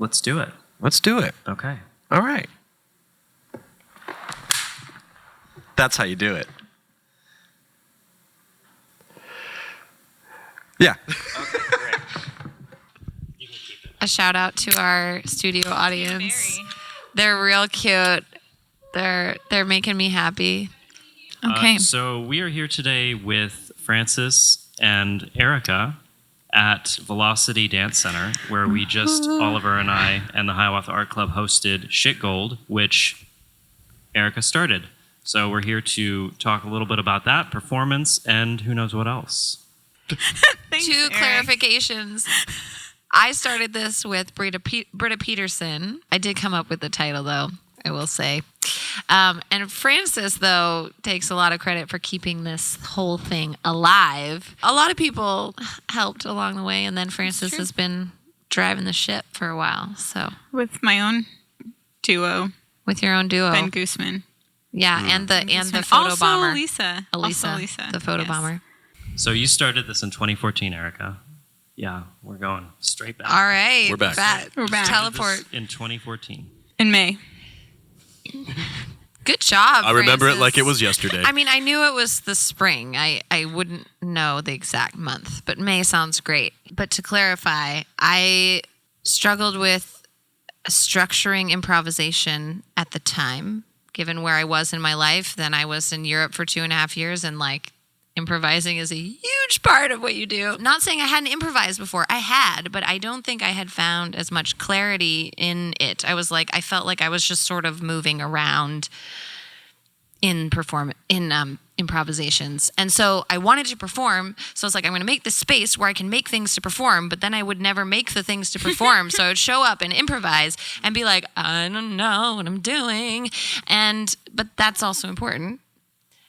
Let's do it. Let's do it. Okay. All right. That's how you do it. Yeah. Okay, great. You can keep it. A shout out to our studio audience. They're real cute. They're making me happy. Okay. So we are here today with Frances and Erica at Velocity Dance Center, where we just, Oliver and I, and the Hiawatha Art Club hosted Shit Gold, which Erica started. So we're here to talk a little bit about that performance and who knows what else. Thanks, Two Erik. clarifications. I started this with Britta Peterson. I did come up with the title, though, I will say. And Frances, though, takes a lot of credit for keeping this whole thing alive. A lot of people helped along the way, and then Frances has been driving the ship for a while. So With my own duo, with your own duo, Ben Gooseman. yeah, and the photo also bomber, Elisa. Elisa, Also Elisa. the photo Yes. bomber. So you started this in 2014, Erica. Yeah, we're going straight back. All right, We're back. We're back. Teleport. In 2014. In May. Good job. I remember it Frances. like it was yesterday. I mean, I knew it was the spring. I wouldn't know the exact month, but May sounds great. But to clarify, I struggled with structuring improvisation at the time, given where I was in my life. Then I was in Europe for 2.5 years, and like improvising is a huge part of what you do. Not saying I hadn't improvised before. I had, but I don't think I had found as much clarity in it. I felt like I was just sort of moving around in improvisations. And so I wanted to perform. So I was like, I'm going to make this space where I can make things to perform, but then I would never make the things to perform. So I would show up and improvise and be like, I don't know what I'm doing. But that's also important.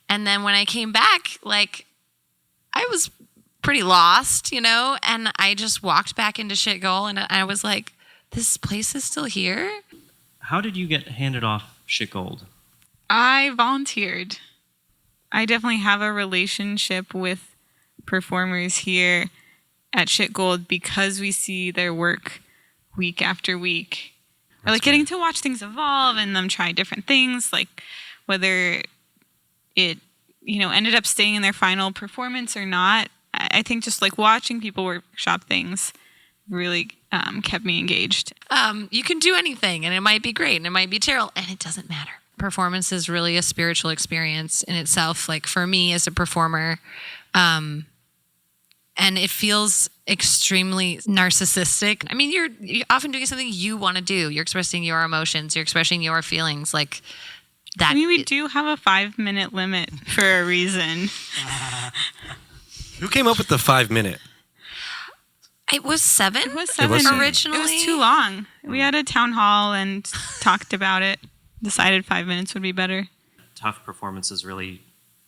And then when I came back, like, I was pretty lost, and I just walked back into Shit Goal, and I was like, this place is still here? How did you get handed off Shit Gold? I volunteered. I definitely have a relationship with performers here at Shit Gold because we see their work week after week. Or like getting to watch things evolve and them try different things, like whether it, ended up staying in their final performance or not. I think just like watching people workshop things really kept me engaged. You can do anything, and it might be great, and it might be terrible, and it doesn't matter. Performance is really a spiritual experience in itself, like for me as a performer. And it feels extremely narcissistic. I mean, you're often doing something you want to do. You're expressing your emotions. You're expressing your feelings, like that. I mean, we do have a 5-minute limit for a reason. Who came up with the 5-minute? It was 7. It was 7 7. Originally. It was too long. We had a town hall and talked about it. Decided 5 minutes would be better. Tough performances really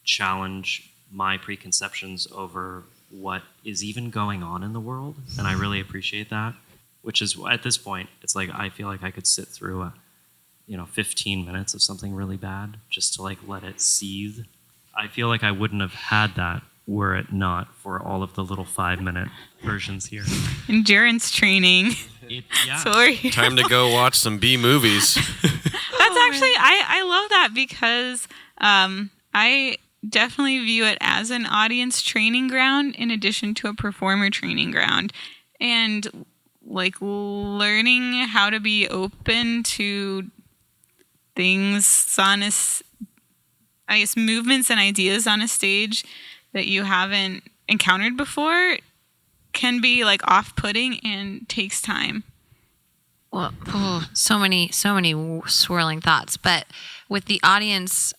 challenge my preconceptions over what is even going on in the world, and I really appreciate that. Which is, at this point, it's like I feel like I could sit through 15 minutes of something really bad just to like let it seethe. I feel like I wouldn't have had that were it not for all of the little 5-minute versions here. Endurance training. Yeah. Sorry. Time to go watch some B movies. That's actually, I love that because I definitely view it as an audience training ground in addition to a performer training ground. And like learning how to be open to things on movements and ideas on a stage that you haven't encountered before can be like off-putting and takes time. Well, so many swirling thoughts. But with the audience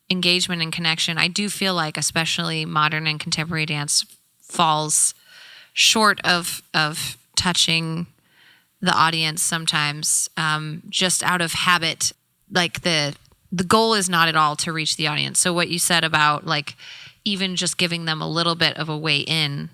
engagement and connection, I do feel like especially modern and contemporary dance falls short of touching the audience sometimes, just out of habit. Like the goal is not at all to reach the audience. So what you said about like even just giving them a little bit of a way in,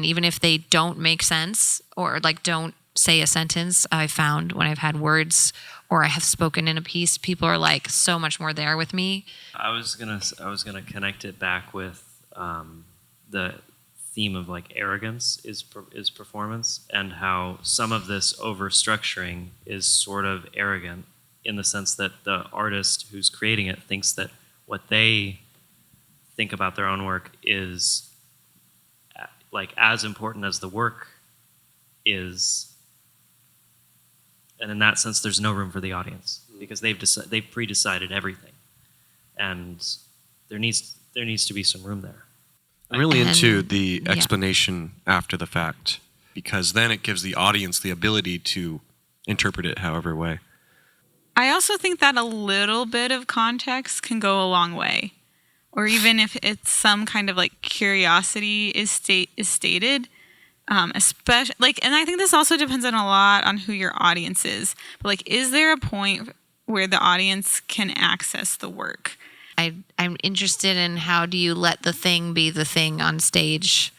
even if they don't make sense or like don't say a sentence, I found when I've had words or I have spoken in a piece, people are like so much more there with me. I was gonna connect it back with the theme of like arrogance is performance, and how some of this over structuring is sort of arrogant in the sense that the artist who's creating it thinks that what they think about their own work is like as important as the work is, and in that sense there's no room for the audience because they've pre-decided everything, and there needs to be some room there. I'm really into the explanation after the fact, because then it gives the audience the ability to interpret it however way. I also think that a little bit of context can go a long way. Or even if it's some kind of like curiosity is stated, especially like, and I think this also depends on a lot on who your audience is. But like, is there a point where the audience can access the work? I'm interested in how do you let the thing be the thing on stage.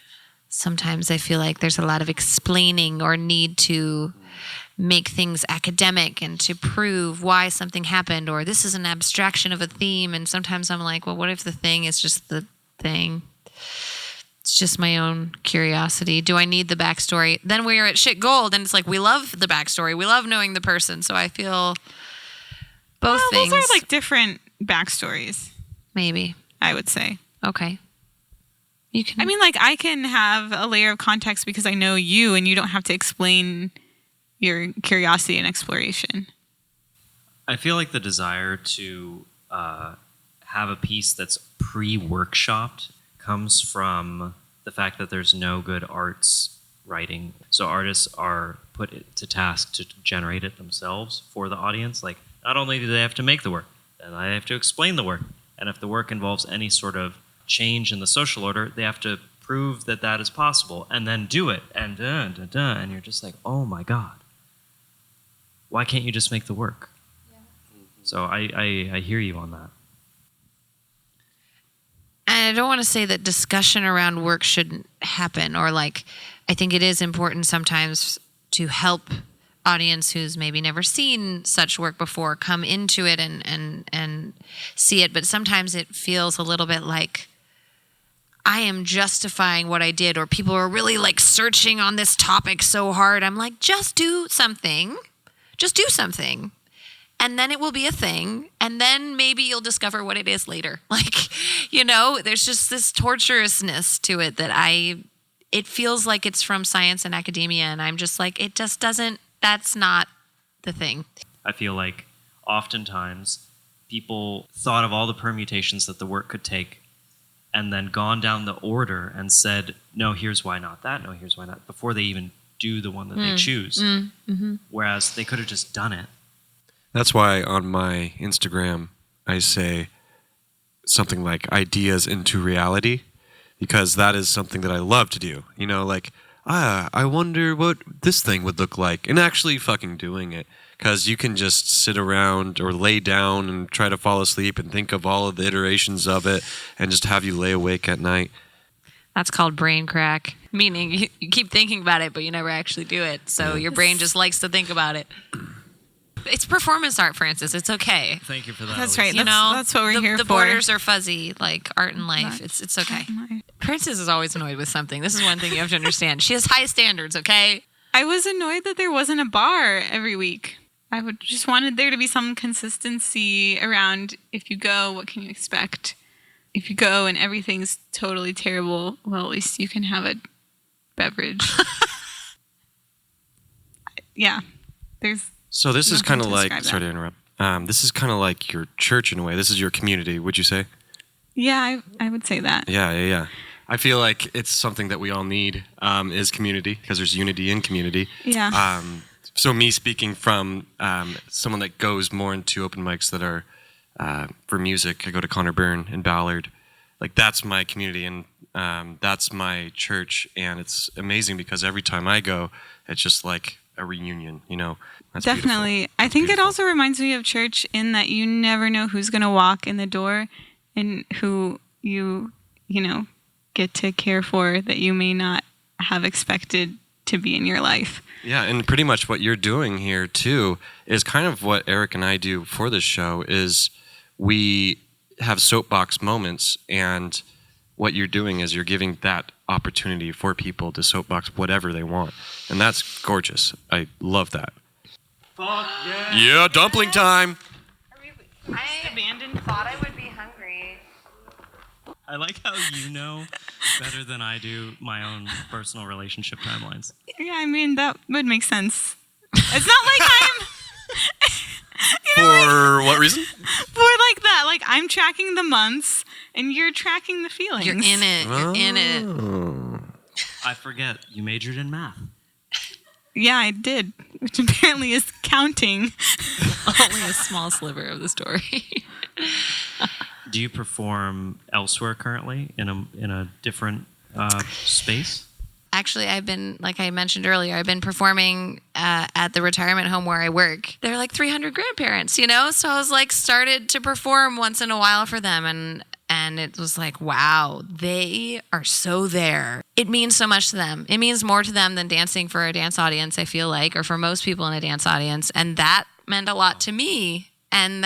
Sometimes I feel like there's a lot of explaining or need to make things academic and to prove why something happened, or this is an abstraction of a theme. And sometimes I'm like, well, what if the thing is just the thing? It's just my own curiosity. Do I need the backstory? Then we are at Shit Gold, and it's like, we love the backstory. We love knowing the person. So I feel both things. Those are like different backstories. Maybe. I would say. Okay. You can. I mean, like, I can have a layer of context because I know you, and you don't have to explain your curiosity and exploration. I feel like the desire to have a piece that's pre-workshopped comes from the fact that there's no good arts writing. So artists are put to task to generate it themselves for the audience. Like, not only do they have to make the work, then they have to explain the work. And if the work involves any sort of change in the social order, they have to prove that that is possible and then do it. And and you're just like, oh my God. Why can't you just make the work? Yeah. So I hear you on that. And I don't want to say that discussion around work shouldn't happen, or like, I think it is important sometimes to help audience who's maybe never seen such work before come into it and see it. But sometimes it feels a little bit like I am justifying what I did, or people are really like searching on this topic so hard. I'm like, just do something. Just do something. And then it will be a thing. And then maybe you'll discover what it is later. Like, you know, there's just this tortuousness to it that it feels like it's from science and academia. And I'm just like, it just doesn't, that's not the thing. I feel like oftentimes people thought of all the permutations that the work could take and then gone down the order and said, no, here's why not that. No, here's why not. Before they even do the one that they choose. Mm-hmm. Whereas they could have just done it. That's why on my Instagram, I say something like ideas into reality, because that is something that I love to do. You know, like, I wonder what this thing would look like, and actually fucking doing it. Because you can just sit around or lay down and try to fall asleep and think of all of the iterations of it and just have you lay awake at night. That's called brain crack, meaning you keep thinking about it, but you never actually do it. So your brain just likes to think about it. It's performance art, Frances. It's okay. Thank you for that. That's right. You know, that's what we're here for. The borders are fuzzy, like art and life. It's okay. Frances is always annoyed with something. This is one thing you have to understand. She has high standards, okay? I was annoyed that there wasn't a bar every week. I would just wanted there to be some consistency around if you go, what can you expect? If you go and everything's totally terrible, well, at least you can have a beverage. Yeah. So this is kind of like, sorry that. to interrupt. This is kind of like your church in a way. This is your community, would you say? Yeah, I would say that. Yeah. I feel like it's something that we all need is community, because there's unity in community. Yeah. So me speaking from someone that goes more into open mics that are for music, I go to Connor Byrne in Ballard. Like, that's my community, and that's my church, and it's amazing because every time I go, it's just like a reunion, you know? That's definitely. Beautiful. I think beautiful. It also reminds me of church in that you never know who's going to walk in the door and who you know, get to care for that you may not have expected to be in your life. Yeah, and pretty much what you're doing here too is kind of what Eric and I do for this show is we have soapbox moments, and what you're doing is you're giving that opportunity for people to soapbox whatever they want. And that's gorgeous. I love that. Fuck yeah. Yeah, dumpling time. I thought I would be hungry. I like how you know better than I do my own personal relationship timelines. Yeah, I mean, that would make sense. It's not like I'm... For what reason? For like that. Like, I'm tracking the months, and you're tracking the feelings. You're in it. You're in it. Oh. I forget, you majored in math. Yeah, I did, which apparently is counting. Only a small sliver of the story. Do you perform elsewhere currently in a different space? Actually, I've been, like I mentioned earlier, I've been performing at the retirement home where I work. There are like 300 grandparents, you know? So I was like, started to perform once in a while for them. And it was like, wow, they are so there. It means so much to them. It means more to them than dancing for a dance audience, I feel like, or for most people in a dance audience. And that meant a lot to me. And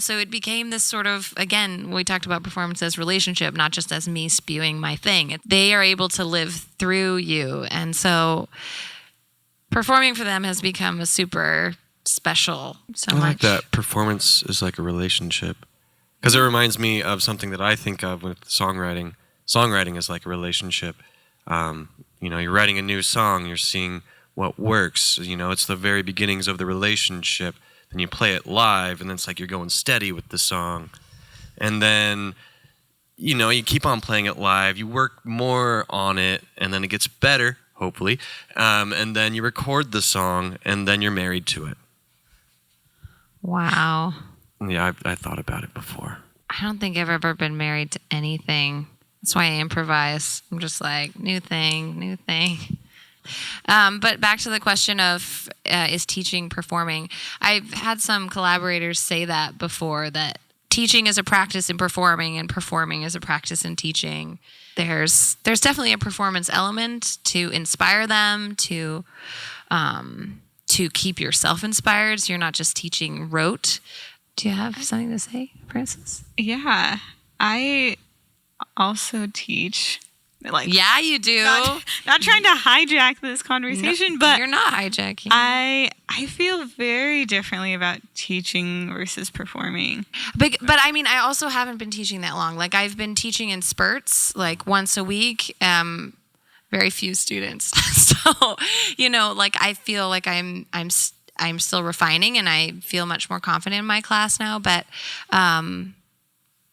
so it became this sort of, again, we talked about performance as relationship, not just as me spewing my thing. They are able to live through you. And so performing for them has become a super special so much. I like that performance is like a relationship. Because it reminds me of something that I think of with songwriting. Songwriting is like a relationship. You're writing a new song, you're seeing what works. It's the very beginnings of the relationship. Then you play it live, and then it's like you're going steady with the song. And then, you keep on playing it live. You work more on it, and then it gets better, hopefully. And then you record the song, and then you're married to it. Wow. Yeah, I thought about it before. I don't think I've ever been married to anything. That's why I improvise. I'm just like, new thing, new thing. But back to the question of is teaching performing? I've had some collaborators say that before, that teaching is a practice in performing and performing is a practice in teaching. There's definitely a performance element to inspire them, to keep yourself inspired so you're not just teaching rote. Do you have something to say, Frances? Yeah, I also teach. Yeah, you do. Not trying to hijack this conversation, but you're not hijacking. I feel very differently about teaching versus performing. But I mean, I also haven't been teaching that long. Like, I've been teaching in spurts, like once a week. Very few students. So, I feel like I'm still refining, and I feel much more confident in my class now. But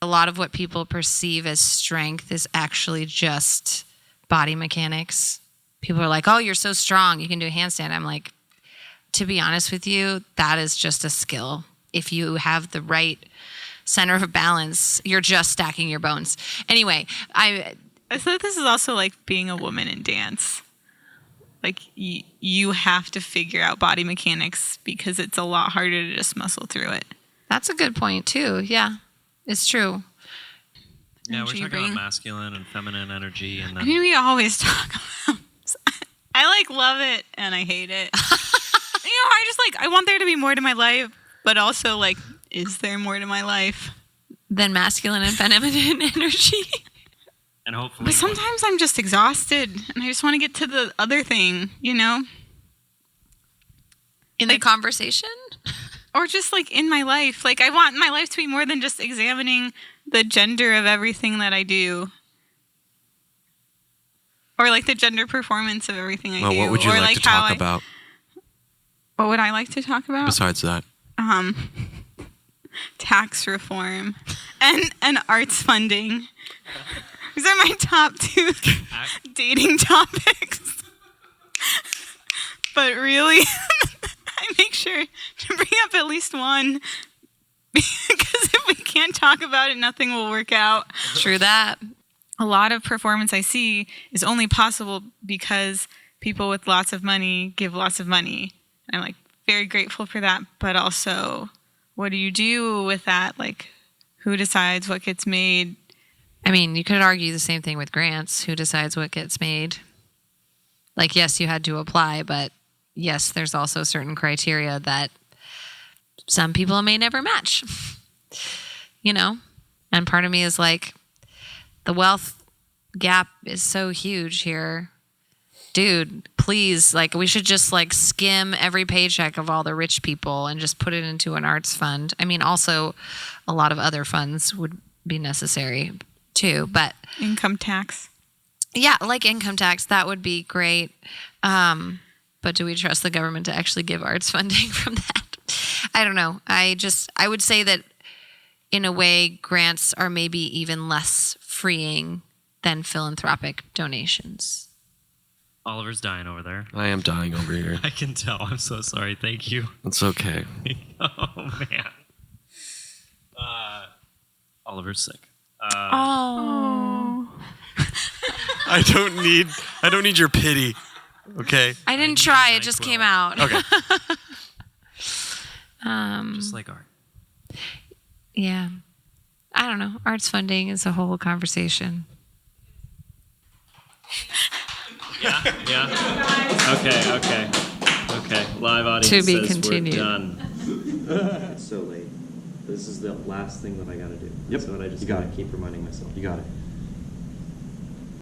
a lot of what people perceive as strength is actually just body mechanics. People are like, oh, you're so strong, you can do a handstand. I'm like, to be honest with you, that is just a skill. If you have the right center of balance, you're just stacking your bones. Anyway, I thought this is also like being a woman in dance. Like, you have to figure out body mechanics because it's a lot harder to just muscle through it. That's a good point too. Yeah. It's true. Yeah, we're talking about masculine and feminine energy, and then I mean, we always talk about. I love it and I hate it. I want there to be more to my life, but also is there more to my life than masculine and feminine energy? And hopefully, but sometimes I'm just exhausted and I just want to get to the other thing, In the conversation. Or just in my life. I want my life to be more than just examining the gender of everything that I do. Or the gender performance of everything I do. What would you like to talk about? What would I like to talk about? Besides that. Tax reform and arts funding. These are my top 2 dating topics. But really... I make sure to bring up at least one, because if we can't talk about it, nothing will work out. True that. A lot of performance I see is only possible because people with lots of money give lots of money. I'm very grateful for that, but also, what do you do with that? Who decides what gets made? I mean, you could argue the same thing with grants. Who decides what gets made? Yes, you had to apply, but yes, there's also certain criteria that some people may never match, And part of me is the wealth gap is so huge here. Dude, please, like, we should just like skim every paycheck of all the rich people and just put it into an arts fund. I mean, also a lot of other funds would be necessary too, but Income tax. yeah, like income tax, that would be great. But do we trust the government to actually give arts funding from that? I don't know. I would say that in a way, grants are maybe even less freeing than philanthropic donations. Oliver's dying over there. I am dying over here. I can tell. I'm so sorry. Thank you. It's okay. Oh man. Oliver's sick. Oh. I don't need your pity. Okay. I didn't try. It just came out. Okay. Just like art. Yeah. I don't know. Arts funding is a whole conversation. Yeah. Okay. Live audience To be says continued. we're done. It's so late. This is the last thing that I gotta do. Yep. So I just You got gotta it. keep reminding myself. You got it.